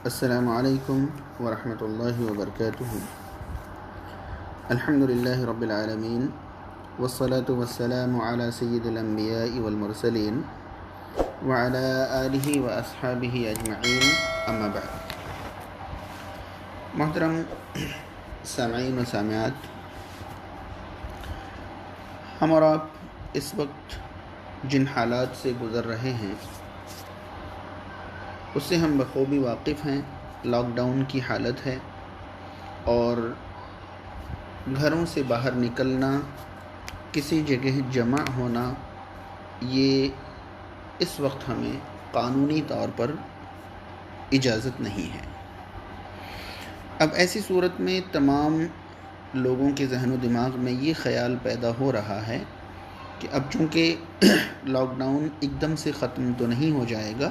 السلام علیکم ورحمۃ اللہ وبرکاتہ۔ الحمد للہ رب العالمین والصلاة والسلام علی سید الانبیاء والمرسلین وعلی آلہ واصحابہ اجمعین، اما بعد۔ محترم سامعین و سامعات، ہم اور آپ اس وقت جن حالات سے گزر رہے ہیں اس سے ہم بخوبی واقف ہیں۔ لاک ڈاؤن کی حالت ہے اور گھروں سے باہر نکلنا، کسی جگہ جمع ہونا، یہ اس وقت ہمیں قانونی طور پر اجازت نہیں ہے۔ اب ایسی صورت میں تمام لوگوں کے ذہن و دماغ میں یہ خیال پیدا ہو رہا ہے کہ اب چونکہ لاک ڈاؤن ایک دم سے ختم تو نہیں ہو جائے گا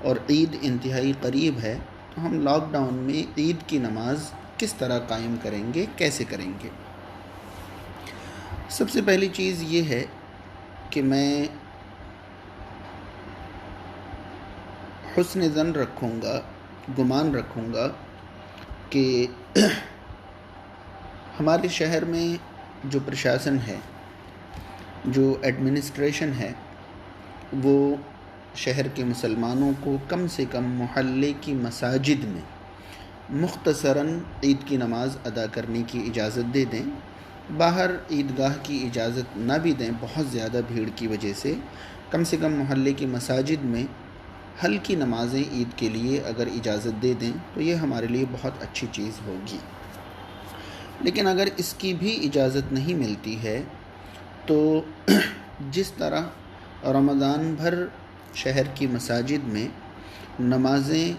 اور عید انتہائی قریب ہے، تو ہم لاک ڈاؤن میں عید کی نماز کس طرح قائم کریں گے، کیسے کریں گے؟ سب سے پہلی چیز یہ ہے کہ میں حسن ظن رکھوں گا، گمان رکھوں گا کہ ہمارے شہر میں جو پرشاسن ہے، جو ایڈمنسٹریشن ہے، وہ شہر کے مسلمانوں کو کم سے کم محلے کی مساجد میں مختصراً عید کی نماز ادا کرنے کی اجازت دے دیں۔ باہر عیدگاہ کی اجازت نہ بھی دیں بہت زیادہ بھیڑ کی وجہ سے کم محلے کی مساجد میں ہلکی نمازیں عید کے لیے اگر اجازت دے دیں تو یہ ہمارے لیے بہت اچھی چیز ہوگی۔ لیکن اگر اس کی بھی اجازت نہیں ملتی ہے تو جس طرح رمضان بھر شہر کی مساجد میں نمازیں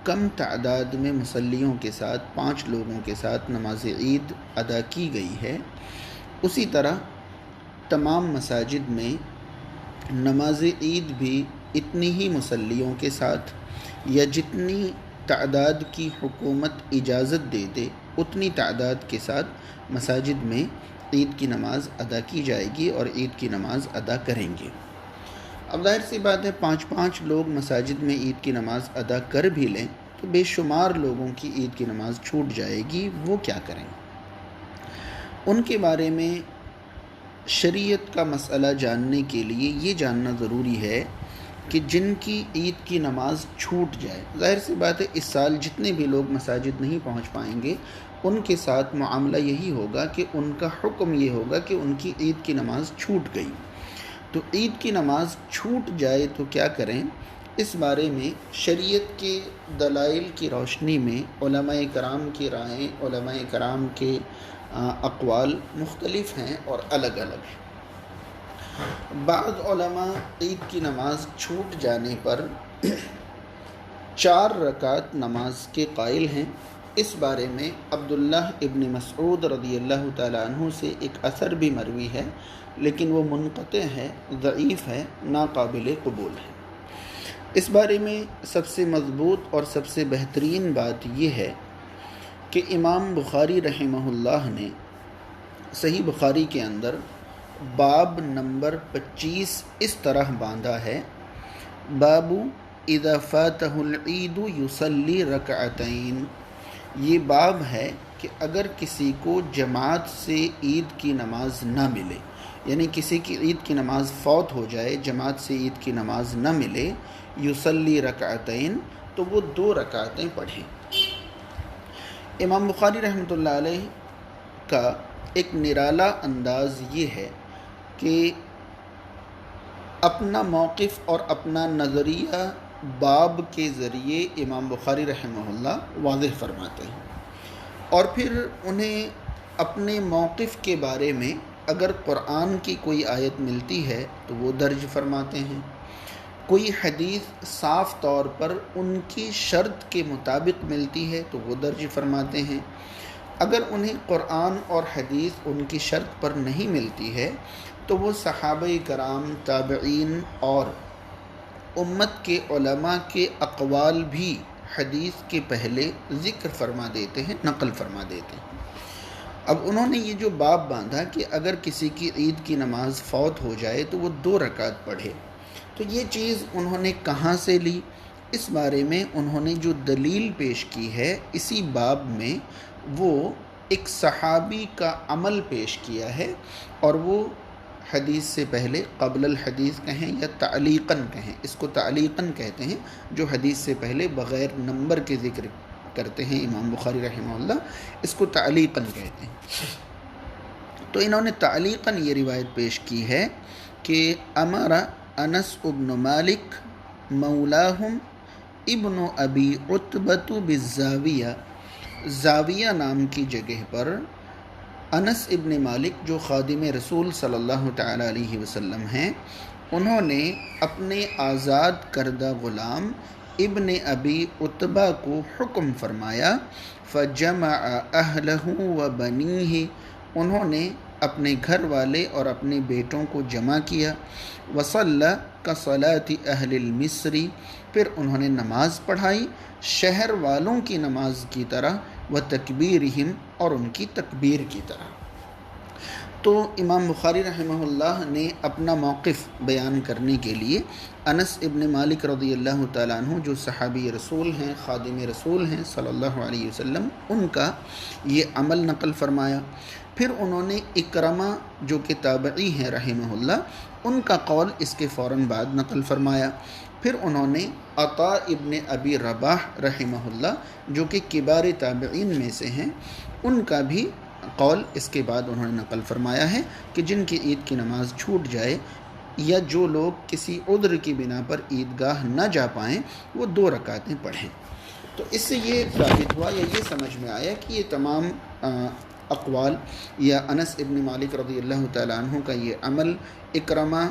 کم تعداد میں مصلیوں کے ساتھ 5 لوگوں کے ساتھ نماز عید ادا کی گئی ہے، اسی طرح تمام مساجد میں نماز عید بھی اتنی ہی مصلیوں کے ساتھ یا جتنی تعداد کی حکومت اجازت دے دے اتنی تعداد کے ساتھ مساجد میں عید کی نماز ادا کی جائے گی اور عید کی نماز ادا کریں گے۔ اب ظاہر سی بات ہے 5 لوگ مساجد میں عید کی نماز ادا کر بھی لیں تو بے شمار لوگوں کی عید کی نماز چھوٹ جائے گی، وہ کیا کریں؟ ان کے بارے میں شریعت کا مسئلہ جاننے کے لیے یہ جاننا ضروری ہے کہ جن کی عید کی نماز چھوٹ جائے، ظاہر سی بات ہے اس سال جتنے بھی لوگ مساجد نہیں پہنچ پائیں گے ان کے ساتھ معاملہ یہی ہوگا کہ ان کا حکم یہ ہوگا کہ ان کی عید کی نماز چھوٹ گئی۔ تو عید کی نماز چھوٹ جائے تو کیا کریں؟ اس بارے میں شریعت کے دلائل کی روشنی میں علماء کرام کی رائیں، علماء کرام کے اقوال مختلف ہیں اور الگ الگ ہیں۔ بعض علماء عید کی نماز چھوٹ جانے پر 4 رکعت نماز کے قائل ہیں۔ اس بارے میں عبداللہ ابن مسعود رضی اللہ تعالیٰ عنہ سے ایک اثر بھی مروی ہے، لیکن وہ منقطع ہے، ضعیف ہے، ناقابل قبول ہے۔ اس بارے میں سب سے مضبوط اور سب سے بہترین بات یہ ہے کہ امام بخاری رحمہ اللہ نے صحیح بخاری کے اندر باب نمبر 25 اس طرح باندھا ہے: باب اذا فاتہ العید یصلی رکعتین۔ یہ باب ہے کہ اگر کسی کو جماعت سے عید کی نماز نہ ملے، یعنی کسی کی عید کی نماز فوت ہو جائے، جماعت سے عید کی نماز نہ ملے، یصلی رکعتین، تو وہ 2 رکعتیں پڑھیں۔ امام بخاری رحمۃ اللہ علیہ کا ایک نرالا انداز یہ ہے کہ اپنا موقف اور اپنا نظریہ باب کے ذریعے امام بخاری رحمہ اللہ واضح فرماتے ہیں، اور پھر انہیں اپنے موقف کے بارے میں اگر قرآن کی کوئی آیت ملتی ہے تو وہ درج فرماتے ہیں، کوئی حدیث صاف طور پر ان کی شرط کے مطابق ملتی ہے تو وہ درج فرماتے ہیں۔ اگر انہیں قرآن اور حدیث ان کی شرط پر نہیں ملتی ہے تو وہ صحابہ کرام، تابعین اور امت کے علماء کے اقوال بھی حدیث کے پہلے ذکر فرما دیتے ہیں، نقل فرما دیتے ہیں۔ اب انہوں نے یہ جو باب باندھا کہ اگر کسی کی عید کی نماز فوت ہو جائے تو وہ 2 رکعت پڑھے، تو یہ چیز انہوں نے کہاں سے لی؟ اس بارے میں انہوں نے جو دلیل پیش کی ہے اسی باب میں، وہ ایک صحابی کا عمل پیش کیا ہے، اور وہ حدیث سے پہلے قبل الحدیث کہیں یا تعلیقاً کہیں، اس کو تعلیقاً کہتے ہیں، جو حدیث سے پہلے بغیر نمبر کے ذکر کرتے ہیں امام بخاری رحمہ اللہ، اس کو تعلیقاً کہتے ہیں۔ تو انہوں نے تعلیقاً یہ روایت پیش کی ہے کہ امر انس ابن مالک مولاہم ابن ابی عتبۃ بالزاویہ، زاویہ نام کی جگہ پر انس ابن مالک جو خادم رسول صلی اللہ تعالیٰ علیہ وسلم ہیں، انہوں نے اپنے آزاد کردہ غلام ابن ابی عتبہ کو حکم فرمایا، فجمع اہلہ و بنیہ، انہوں نے اپنے گھر والے اور اپنے بیٹوں کو جمع کیا، وصلی کصلاۃ اہل المصر، پھر انہوں نے نماز پڑھائی شہر والوں کی نماز کی طرح، وتکبیرہم، اور ان کی تکبیر کی طرح۔ تو امام بخاری رحمہ اللہ نے اپنا موقف بیان کرنے کے لیے انس ابن مالک رضی اللہ تعالیٰ عنہ جو صحابی رسول ہیں، خادم رسول ہیں صلی اللہ علیہ وسلم، ان کا یہ عمل نقل فرمایا۔ پھر انہوں نے اکرمہ جو کہ تابعی ہیں رحمہ اللہ، ان کا قول اس کے فوراً بعد نقل فرمایا۔ پھر انہوں نے عطاء ابن ابی رباح رحمہ اللہ جو کہ کبار تابعین میں سے ہیں، ان کا بھی قول اس کے بعد انہوں نے نقل فرمایا ہے کہ جن کی عید کی نماز چھوٹ جائے یا جو لوگ کسی عذر کی بنا پر عیدگاہ نہ جا پائیں، وہ 2 رکعتیں پڑھیں۔ تو اس سے یہ ثابت ہوا یا یہ سمجھ میں آیا کہ یہ تمام اقوال یا انس ابن مالک رضی اللہ تعالیٰ عنہ کا یہ عمل، اکرمہ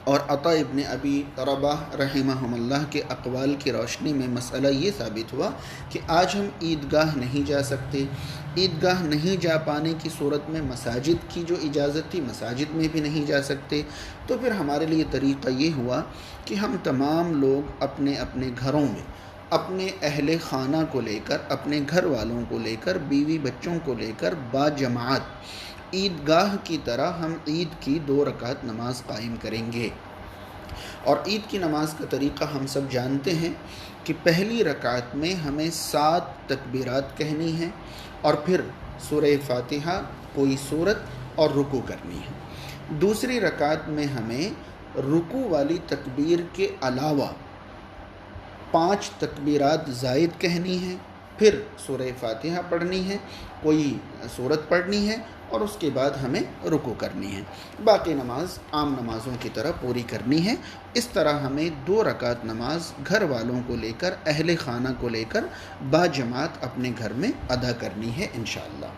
اور عطاء ابن ابی رباح رحمہم اللہ کے اقوال کی روشنی میں مسئلہ یہ ثابت ہوا کہ آج ہم عیدگاہ نہیں جا سکتے، عیدگاہ نہیں جا پانے کی صورت میں مساجد کی جو اجازت تھی مساجد میں بھی نہیں جا سکتے، تو پھر ہمارے لیے طریقہ یہ ہوا کہ ہم تمام لوگ اپنے اپنے گھروں میں اپنے اہل خانہ کو لے کر، اپنے گھر والوں کو لے کر، بیوی بچوں کو لے کر باجماعت عیدگاہ کی طرح ہم عید کی 2 رکعت نماز قائم کریں گے۔ اور عید کی نماز کا طریقہ ہم سب جانتے ہیں کہ پہلی رکعت میں ہمیں 7 تکبیرات کہنی ہیں، اور پھر سورہ فاتحہ، کوئی سورت اور رکوع کرنی ہے۔ دوسری رکعت میں ہمیں رکوع والی تکبیر کے علاوہ 5 تکبیرات زائد کہنی ہیں، پھر سورہ فاتحہ پڑھنی ہے، کوئی سورت پڑھنی ہے، اور اس کے بعد ہمیں رکوع کرنی ہے۔ باقی نماز عام نمازوں کی طرح پوری کرنی ہے۔ اس طرح ہمیں 2 رکعت نماز گھر والوں کو لے کر، اہل خانہ کو لے کر باجماعت اپنے گھر میں ادا کرنی ہے انشاءاللہ۔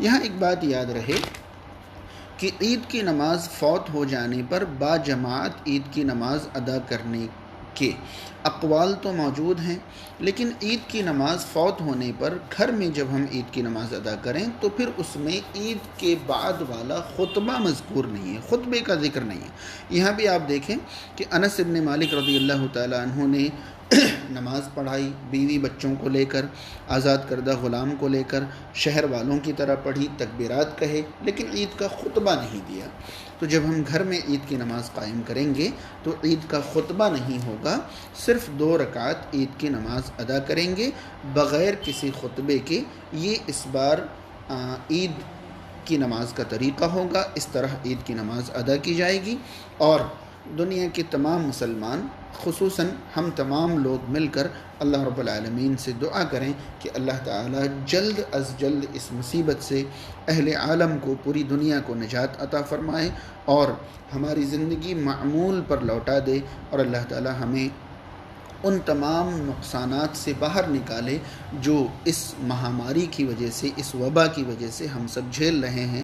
یہاں ایک بات یاد رہے کہ عید کی نماز فوت ہو جانے پر باجماعت عید کی نماز ادا کرنے کے اقوال تو موجود ہیں، لیکن عید کی نماز فوت ہونے پر گھر میں جب ہم عید کی نماز ادا کریں تو پھر اس میں عید کے بعد والا خطبہ مذکور نہیں ہے، خطبے کا ذکر نہیں ہے۔ یہاں بھی آپ دیکھیں کہ انس ابن مالک رضی اللہ تعالیٰ عنہ نے نماز پڑھائی بیوی بچوں کو لے کر، آزاد کردہ غلام کو لے کر، شہر والوں کی طرح پڑھی، تکبیرات کہے، لیکن عید کا خطبہ نہیں دیا۔ تو جب ہم گھر میں عید کی نماز قائم کریں گے تو عید کا خطبہ نہیں ہوگا، صرف 2 رکعت عید کی نماز ادا کریں گے بغیر کسی خطبے کے۔ یہ اس بار عید کی نماز کا طریقہ ہوگا، اس طرح عید کی نماز ادا کی جائے گی، اور دنیا کے تمام مسلمان، خصوصاً ہم تمام لوگ مل کر اللہ رب العالمین سے دعا کریں کہ اللہ تعالیٰ جلد از جلد اس مصیبت سے اہل عالم کو، پوری دنیا کو نجات عطا فرمائے اور ہماری زندگی معمول پر لوٹا دے، اور اللہ تعالیٰ ہمیں ان تمام نقصانات سے باہر نکالے جو اس مہاماری کی وجہ سے، اس وبا کی وجہ سے ہم سب جھیل رہے ہیں۔